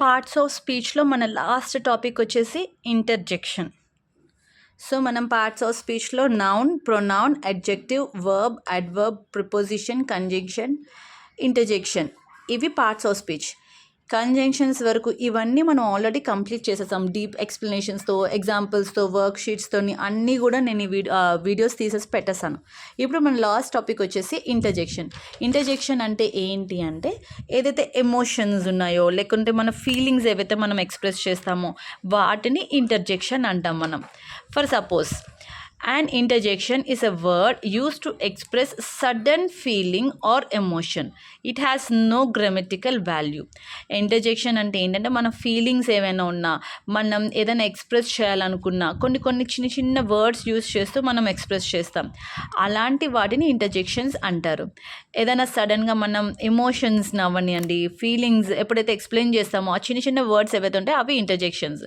Parts of స్పీచ్లో మన last topic వచ్చేసి ఇంటర్జెక్షన్. సో మనం పార్ట్స్ ఆఫ్ స్పీచ్లో noun, pronoun, adjective, verb, adverb, preposition, conjunction, interjection, ఇవి పార్ట్స్ ఆఫ్ స్పీచ్. కంజంక్షన్స్ వరకు ఇవన్నీ మనం ఆల్రెడీ కంప్లీట్ చేసేసాం. డీప్ ఎక్స్ప్లెనేషన్స్తో, ఎగ్జాంపుల్స్తో, వర్క్ షీట్స్తో అన్నీ కూడా నేను ఈ వీడియోస్ తీసేసి పెట్టేస్తాను. ఇప్పుడు మన లాస్ట్ టాపిక్ వచ్చేసి ఇంటర్జెక్షన్. ఇంటర్జెక్షన్ అంటే ఏంటి అంటే, ఏదైతే ఎమోషన్స్ ఉన్నాయో లేకుంటే మన ఫీలింగ్స్ ఏవైతే మనం ఎక్స్ప్రెస్ చేస్తామో వాటిని ఇంటర్జెక్షన్ అంటాం మనం. For suppose, an interjection is a word used to express sudden feeling or emotion. It has no grammatical value. Interjection అంటే ఏంటంటే, మన ఫీలింగ్స్ ఏమైనా ఉన్నా, మనం ఏదైనా ఎక్స్ప్రెస్ చేయాలనుకున్నా కొన్ని చిన్న చిన్న వర్డ్స్ యూస్ చేస్తూ మనం ఎక్స్ప్రెస్ చేస్తాం. అలాంటి వాటిని ఇంటర్జెక్షన్స్ అంటారు. ఏదైనా సడన్గా మనం ఎమోషన్స్ అవనివ్వండి, ఫీలింగ్స్ ఎప్పుడైతే ఎక్స్ప్లెయిన్ చేస్తామో ఆ చిన్న చిన్న వర్డ్స్ ఏవైతే ఉంటాయో అవి ఇంటర్జెక్షన్స్.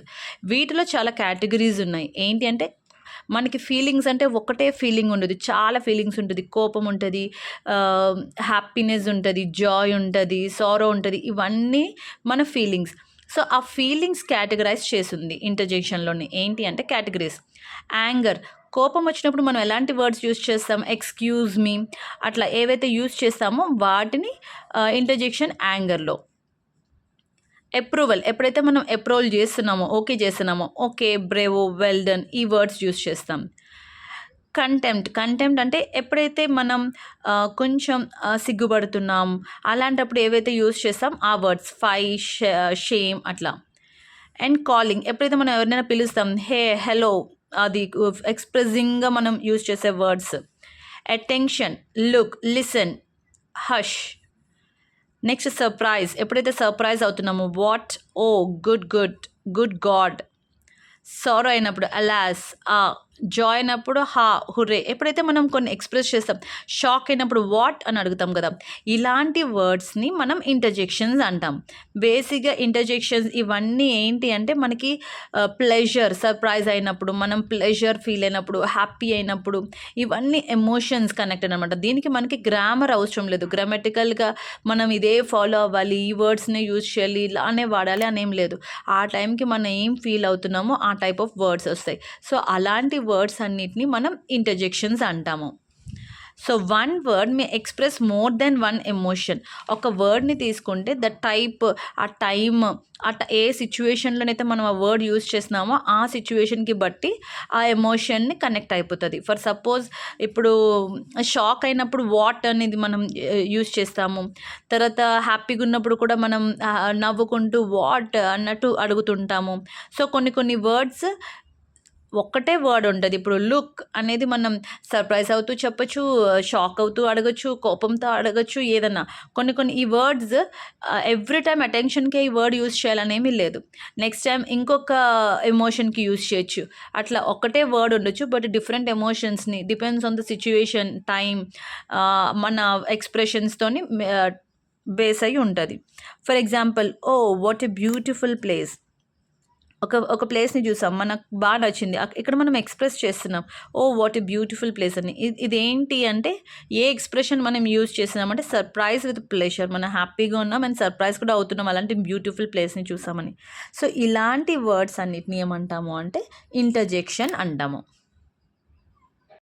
వీటిలో చాలా కేటగిరీస్ ఉన్నాయి. ఏంటి అంటే, మనకి ఫీలింగ్స్ అంటే ఒకటే ఫీలింగ్ ఉండదు, చాలా ఫీలింగ్స్ ఉంటుంది. కోపం ఉంటుంది, హ్యాపీనెస్ ఉంటుంది, జాయ్ ఉంటుంది, సారో ఉంటుంది. ఇవన్నీ మన ఫీలింగ్స్. సో ఆ ఫీలింగ్స్ కేటగరైజ్ చేసింది ఇంటర్జెక్షన్లోని. ఏంటి అంటే కేటగిరీస్. యాంగర్, కోపం వచ్చినప్పుడు మనం ఎలాంటి వర్డ్స్ యూస్ చేస్తాం? ఎక్స్క్యూజ్ మీ, అట్లా ఏవైతే యూస్ చేస్తామో వాటిని ఇంటర్జెక్షన్ యాంగర్లో. అప్రూవల్, ఎప్పుడైతే మనం అప్రూవల్ చేస్తున్నామో, ఓకే చేస్తున్నామో, ఓకే, బ్రేవో, వెల్ డన్, ఈ వర్డ్స్ యూస్ చేస్తాం. కంటెంప్ట్ అంటే ఎప్పుడైతే మనం కొంచెం సిగ్గుపడుతున్నాం అలాంటప్పుడు ఏవైతే యూస్ చేస్తాం ఆ వర్డ్స్, ఫై, షేమ్, అట్లా. అండ్ కాలింగ్, ఎప్పుడైతే మనం ఎవరినైనా పిలుస్తాం, హే, హలో, అది ఎక్స్ప్రెసింగ్గా మనం యూస్ చేసే words. Attention, look, listen, hush. Next surprise, ఎప్పుడైతే సర్ప్రైజ్ అవుతున్నామో, what, oh, good god. Sorrow అయినప్పుడు అలాస్, ఆ. జాయ్ అయినప్పుడు హా, హుర్రే. ఎప్పుడైతే మనం కొన్ని ఎక్స్ప్రెస్ చేస్తాం, షాక్ అయినప్పుడు వాట్ అని అడుగుతాం కదా, ఇలాంటి వర్డ్స్ని మనం ఇంటర్జెక్షన్స్ అంటాం. బేసిక్గా ఇంటర్జెక్షన్స్ ఇవన్నీ ఏంటి అంటే, మనకి ప్లెజర్, సర్ప్రైజ్ అయినప్పుడు, మనం ప్లెజర్ ఫీల్ అయినప్పుడు, హ్యాపీ అయినప్పుడు, ఇవన్నీ ఎమోషన్స్ కనెక్ట్ అనమాట. దీనికి మనకి గ్రామర్ అవసరం లేదు. గ్రామటికల్గా మనం ఇదే ఫాలో అవ్వాలి, ఈ వర్డ్స్నే యూజ్ చేయాలి, ఇలానే వాడాలి అనేం లేదు. ఆ టైంకి మనం ఏం ఫీల్ అవుతున్నామో ఆ టైప్ ఆఫ్ వర్డ్స్ వస్తాయి. సో అలాంటి వర్డ్స్ అన్నిటిని మనం ఇంటర్జెక్షన్స్ అంటాము. So one word may express more than one emotion. ఒక వర్డ్ని తీసుకుంటే ద టైప్, ఆ టైమ్, ఏ సిచ్యువేషన్లోనైతే మనం ఆ వర్డ్ యూజ్ చేస్తున్నామో ఆ సిచ్యువేషన్కి బట్టి ఆ ఎమోషన్ని కనెక్ట్ అయిపోతుంది. ఫర్ సపోజ్, ఇప్పుడు షాక్ అయినప్పుడు వాట్ అనేది మనం యూజ్ చేస్తాము. తర్వాత హ్యాపీగా ఉన్నప్పుడు కూడా మనం నవ్వుకుంటూ వాట్ అన్నట్టు అడుగుతుంటాము. సో కొన్ని వర్డ్స్ ఒక్కటే వర్డ్ ఉంటుంది. ఇప్పుడు లుక్ అనేది మనం సర్ప్రైజ్ అవుతూ చెప్పచ్చు, షాక్ అవుతూ అడగచ్చు, కోపంతో అడగచ్చు, ఏదన్నా. కొన్ని ఈ వర్డ్స్ ఎవ్రీ టైం అటెన్షన్కే ఈ వర్డ్ యూజ్ చేయాలనేమీ లేదు. నెక్స్ట్ టైం ఇంకొక ఎమోషన్కి యూజ్ చేయొచ్చు. అట్లా ఒక్కటే వర్డ్ ఉండొచ్చు, బట్ డిఫరెంట్ ఎమోషన్స్ని depends on the situation, time, మన ఎక్స్ప్రెషన్స్తోని బేస్ అయి ఉంటుంది. For example, oh what a beautiful place. ఒక ప్లేస్ని చూసాం, మనకు బాగా నచ్చింది, ఇక్కడ మనం ఎక్స్ప్రెస్ చేస్తున్నాం, oh what a beautiful place అని. ఇదేంటి అంటే, ఏ ఎక్స్ప్రెషన్ మనం యూజ్ చేస్తున్నామంటే సర్ప్రైజ్ విత్ ప్లెజర్. మనం హ్యాపీగా ఉన్నాం అండ్ సర్ప్రైజ్ కూడా అవుతున్నాం అలాంటి బ్యూటిఫుల్ ప్లేస్ని చూసామని. సో ఇలాంటి వర్డ్స్ అన్నిటిని ఏమంటాము అంటే ఇంటర్జెక్షన్ అంటాము.